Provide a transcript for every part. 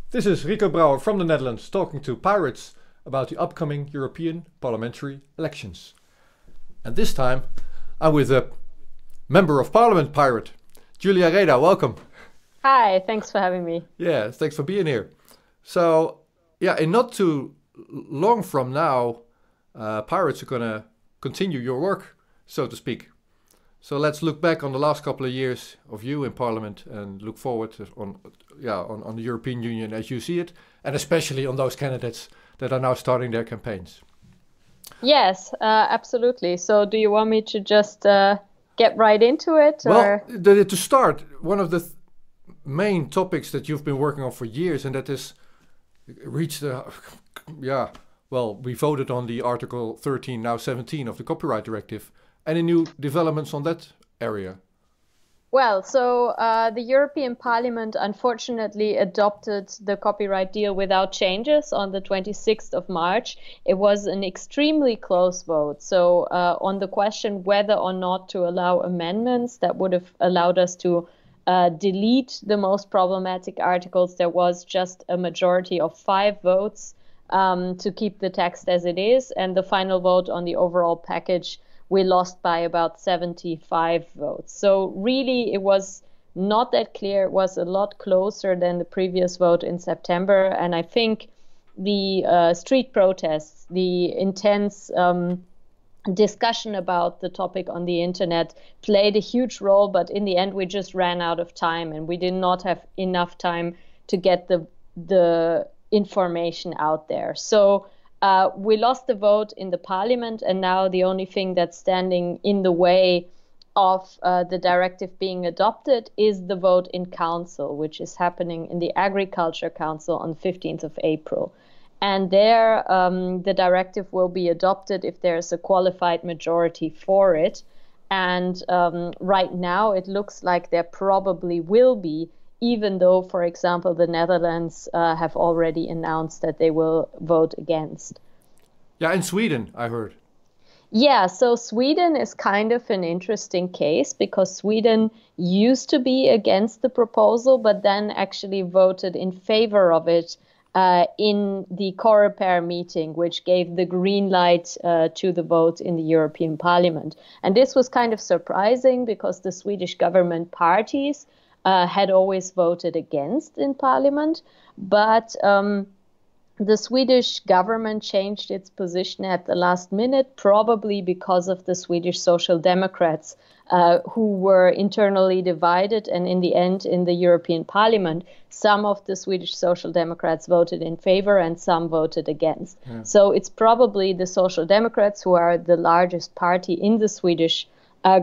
This is Rico Brouwer from the Netherlands talking to pirates about the upcoming European parliamentary elections. And this time I'm with a member of parliament pirate, Julia Reda. Welcome. Hi, thanks for having me. Yeah, thanks for being here. So, yeah, in not too long from now, pirates are going to continue your work, so to speak. So let's look back on the last couple of years of you in Parliament and look forward on the European Union as you see it, and especially on those candidates that are now starting their campaigns. Yes, absolutely. So do you want me to just get right into it? Well, to start, one of the main topics that you've been working on for years, and that is reached, we voted on the Article 13, now 17 of the Copyright Directive. Any new developments on that area? Well, so the European Parliament unfortunately adopted the copyright deal without changes on the 26th of March. It was an extremely close vote. So on the question whether or not to allow amendments that would have allowed us to delete the most problematic articles, there was just a majority of 5 votes to keep the text as it is. And the final vote on the overall package, we lost by about 75 votes. So really, it was not that clear. It was a lot closer than the previous vote in September. And I think the street protests, the intense discussion about the topic on the internet played a huge role. But in the end, we just ran out of time, and we did not have enough time to get the information out there. So we lost the vote in the parliament, and now the only thing that's standing in the way of the directive being adopted is the vote in council, which is happening in the Agriculture Council on 15th of April. And there, the directive will be adopted if there's a qualified majority for it. And right now, it looks like there probably will be, even though, for example, the Netherlands have already announced that they will vote against. Yeah, in Sweden, I heard. Yeah, so Sweden is kind of an interesting case because Sweden used to be against the proposal, but then actually voted in favor of it in the Coreper meeting, which gave the green light to the vote in the European Parliament. And this was kind of surprising because the Swedish government parties had always voted against in Parliament, but the Swedish government changed its position at the last minute, probably because of the Swedish Social Democrats, who were internally divided. And in the end, in the European Parliament, some of the Swedish Social Democrats voted in favor and some voted against. Yeah. So it's probably the Social Democrats, who are the largest party in the Swedish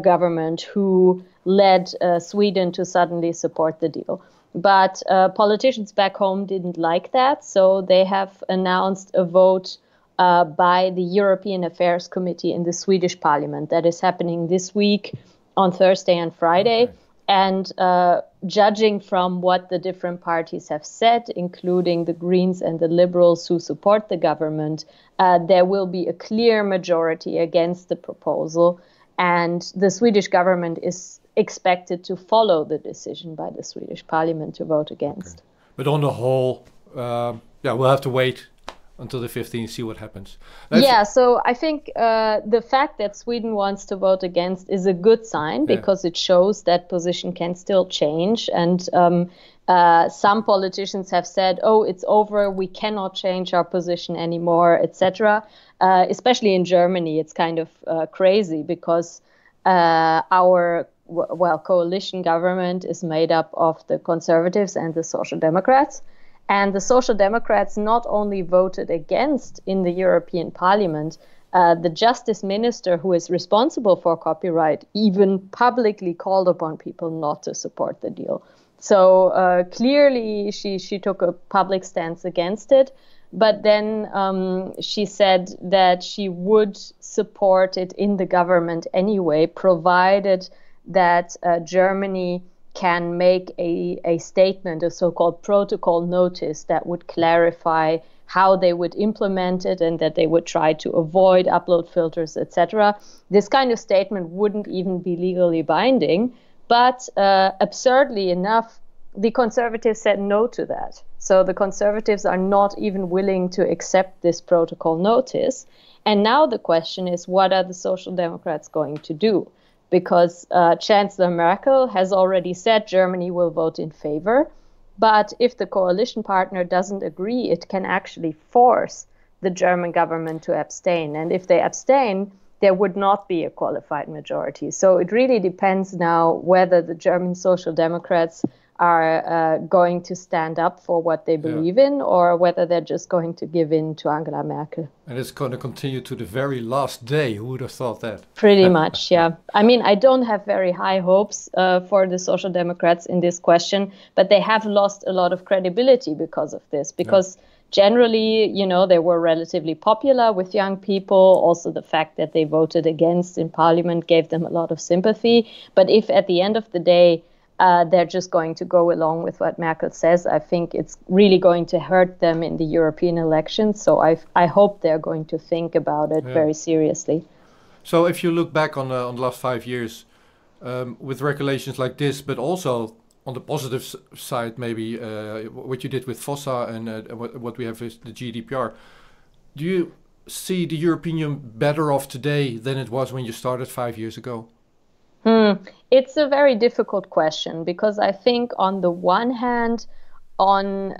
government, who led Sweden to suddenly support the deal. But politicians back home didn't like that, so they have announced a vote by the European Affairs Committee in the Swedish Parliament that is happening this week on Thursday and Friday. Okay. And judging from what the different parties have said, including the Greens and the Liberals who support the government, there will be a clear majority against the proposal. And the Swedish government is expected to follow the decision by the Swedish Parliament to vote against. Okay. But on the whole, we'll have to wait until the 15th, see what happens. So I think the fact that Sweden wants to vote against is a good sign because it shows that position can still change. And some politicians have said, oh, it's over, we cannot change our position anymore, etc. Especially in Germany, it's kind of crazy because our coalition government is made up of the Conservatives and the Social Democrats. And the Social Democrats not only voted against in the European Parliament, the Justice Minister, who is responsible for copyright, even publicly called upon people not to support the deal. So clearly she took a public stance against it. But then she said that she would support it in the government anyway, provided that Germany can make a statement, a so-called protocol notice that would clarify how they would implement it and that they would try to avoid upload filters, etc. This kind of statement wouldn't even be legally binding, but absurdly enough, the Conservatives said no to that. So the Conservatives are not even willing to accept this protocol notice. And now the question is, what are the Social Democrats going to do? Because Chancellor Merkel has already said Germany will vote in favor. But if the coalition partner doesn't agree, it can actually force the German government to abstain. And if they abstain, there would not be a qualified majority. So it really depends now whether the German Social Democrats are going to stand up for what they believe in, or whether they're just going to give in to Angela Merkel. And it's going to continue to the very last day. Who would have thought that? Pretty much, yeah. I mean, I don't have very high hopes for the Social Democrats in this question, but they have lost a lot of credibility because of this, because generally, you know, they were relatively popular with young people. Also, the fact that they voted against in parliament gave them a lot of sympathy. But if at the end of the day, they're just going to go along with what Merkel says, I think it's really going to hurt them in the European elections. So I hope they're going to think about it very seriously. So if you look back on the last 5 years, with regulations like this, but also on the positive side, maybe what you did with FOSSA and what we have with the GDPR, do you see the European Union better off today than it was when you started 5 years ago? It's a very difficult question, because I think on the one hand, in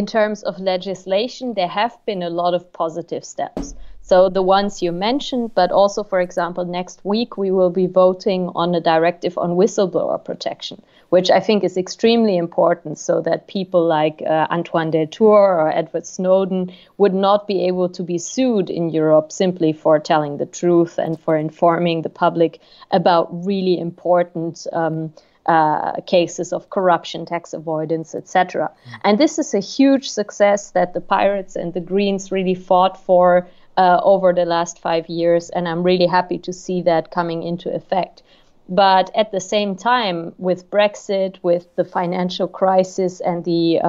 terms of legislation, there have been a lot of positive steps. So the ones you mentioned, but also, for example, next week we will be voting on a directive on whistleblower protection, which I think is extremely important, so that people like Antoine Deltour or Edward Snowden would not be able to be sued in Europe simply for telling the truth and for informing the public about really important cases of corruption, tax avoidance, etc. And this is a huge success that the Pirates and the Greens really fought for over the last 5 years, and I'm really happy to see that coming into effect. But at the same time, with Brexit, with the financial crisis and the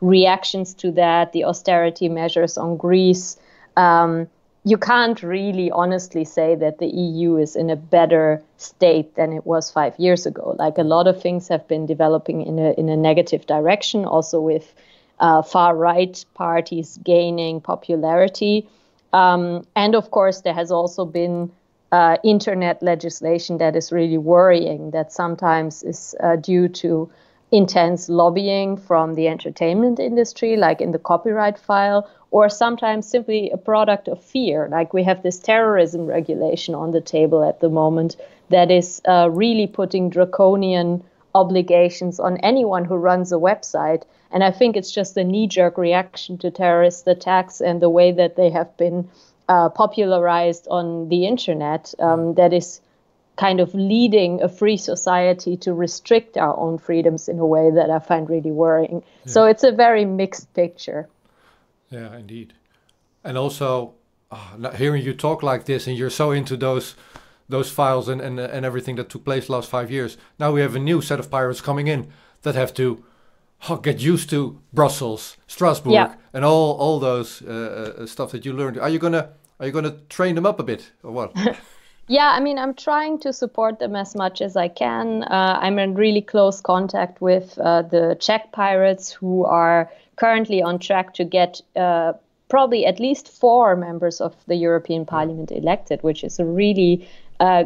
reactions to that, the austerity measures on Greece, you can't really honestly say that the EU is in a better state than it was 5 years ago. Like, a lot of things have been developing in a negative direction, also with far-right parties gaining popularity. And of course, there has also been internet legislation that is really worrying, that sometimes is due to intense lobbying from the entertainment industry, like in the copyright file, or sometimes simply a product of fear. Like, we have this terrorism regulation on the table at the moment that is really putting draconian obligations on anyone who runs a website. And I think it's just a knee-jerk reaction to terrorist attacks and the way that they have been popularized on the internet that is kind of leading a free society to restrict our own freedoms in a way that I find really worrying. Yeah. So it's a very mixed picture. Yeah, indeed. And also, hearing you talk like this, and you're so into those files and everything that took place last 5 years. Now we have a new set of pirates coming in that have to get used to Brussels, Strasbourg, and all those stuff that you learned. Are you gonna train them up a bit, or what? Yeah, I mean, I'm trying to support them as much as I can. I'm in really close contact with the Czech pirates, who are currently on track to get probably at least 4 members of the European Parliament elected, which is a really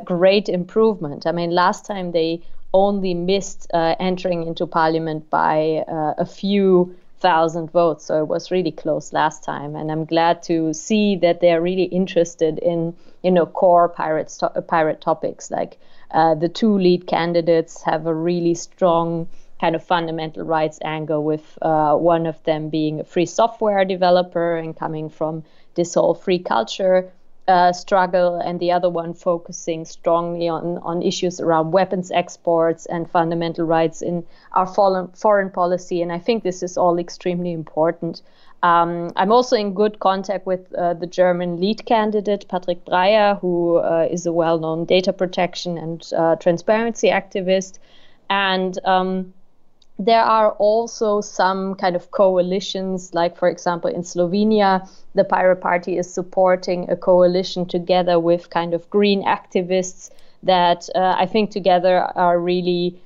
great improvement. I mean, last time they only missed entering into parliament by a few thousand votes. So it was really close last time. And I'm glad to see that they're really interested in, core pirate topics. Like the 2 lead candidates have a really strong kind of fundamental rights angle, with one of them being a free software developer and coming from this whole free culture struggle, and the other one focusing strongly on issues around weapons exports and fundamental rights in our foreign policy. And I think this is all extremely important. I'm also in good contact with the German lead candidate, Patrick Breyer, who is a well-known data protection and transparency activist. And there are also some kind of coalitions, like, for example, in Slovenia, the Pirate Party is supporting a coalition together with kind of green activists that I think together are really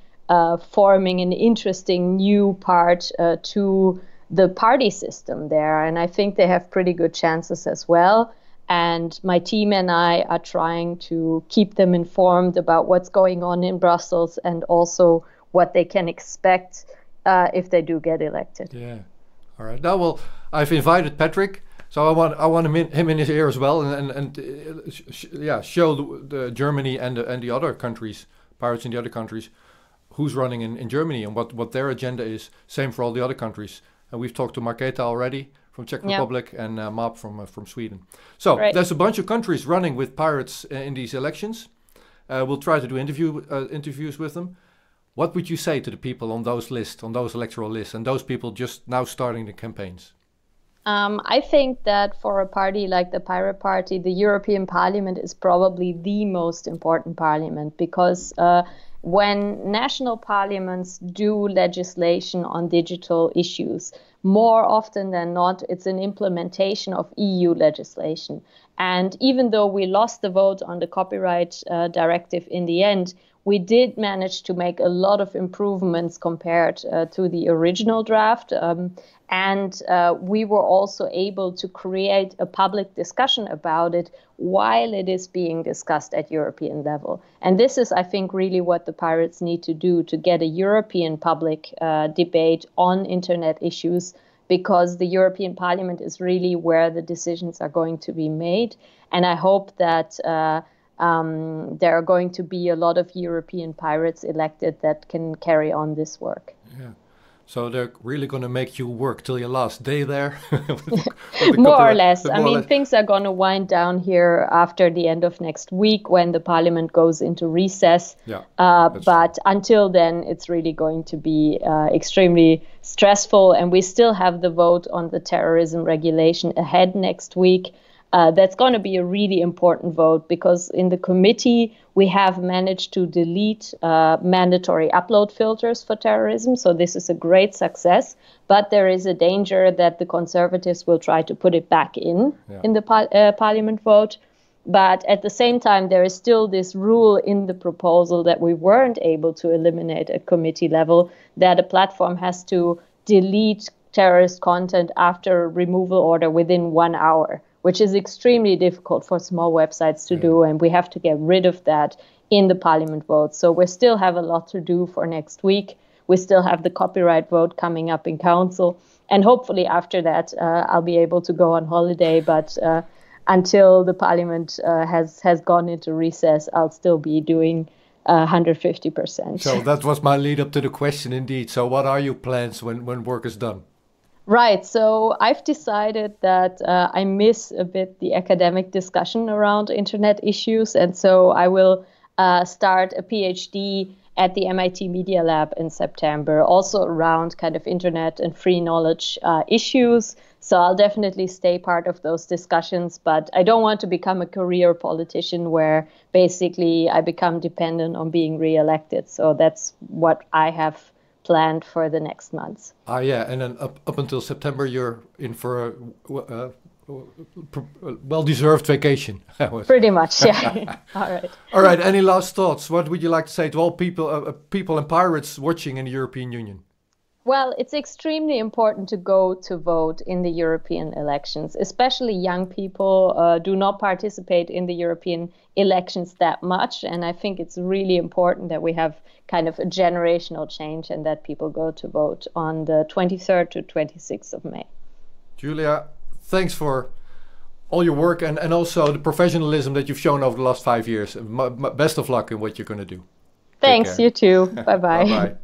forming an interesting new part to the party system there. And I think they have pretty good chances as well. And my team and I are trying to keep them informed about what's going on in Brussels and also what they can expect if they do get elected. Yeah. All right. Now, well, I've invited Patrick, so I want him in his ear as well, and show the Germany and the other countries, pirates in the other countries, who's running in Germany and what their agenda is. Same for all the other countries. And we've talked to Marketa already from Czech Republic and MEP from Sweden. So there's a bunch of countries running with pirates in these elections. We'll try to do interviews with them. What would you say to the people on those lists, on those electoral lists, and those people just now starting the campaigns? I think that for a party like the Pirate Party, the European Parliament is probably the most important parliament, because when national parliaments do legislation on digital issues, more often than not, it's an implementation of EU legislation. And even though we lost the vote on the copyright directive in the end, we did manage to make a lot of improvements compared to the original draft. And we were also able to create a public discussion about it while it is being discussed at European level. And this is, I think, really what the pirates need to do to get a European public debate on internet issues, because the European Parliament is really where the decisions are going to be made. And I hope that there are going to be a lot of European pirates elected that can carry on this work. Yeah. So they're really going to make you work till your last day there? More or less. I mean, things are going to wind down here after the end of next week when the parliament goes into recess. Yeah, but until then, it's really going to be extremely stressful. And we still have the vote on the terrorism regulation ahead next week. That's going to be a really important vote, because in the committee, we have managed to delete mandatory upload filters for terrorism. So this is a great success. But there is a danger that the Conservatives will try to put it back in the parliament vote. But at the same time, there is still this rule in the proposal that we weren't able to eliminate at committee level, that a platform has to delete terrorist content after a removal order within 1 hour, which is extremely difficult for small websites to do. And we have to get rid of that in the parliament vote. So we still have a lot to do for next week. We still have the copyright vote coming up in council. And hopefully after that, I'll be able to go on holiday. But until the parliament has gone into recess, I'll still be doing 150%. So that was my lead up to the question indeed. So what are your plans when work is done? Right. So I've decided that I miss a bit the academic discussion around internet issues. And so I will start a PhD at the MIT Media Lab in September, also around kind of internet and free knowledge issues. So I'll definitely stay part of those discussions, but I don't want to become a career politician where basically I become dependent on being reelected. So that's what I have planned for the next months. Yeah, and then up until September, you're in for a well-deserved vacation. Pretty much, yeah. All right. All right. Any last thoughts? What would you like to say to all people and pirates watching in the European Union? Well, it's extremely important to go to vote in the European elections. Especially young people do not participate in the European elections that much. And I think it's really important that we have kind of a generational change and that people go to vote on the 23rd to 26th of May. Julia, thanks for all your work and also the professionalism that you've shown over the last 5 years. Best of luck in what you're going to do. Thanks, you too. Bye-bye. Bye-bye.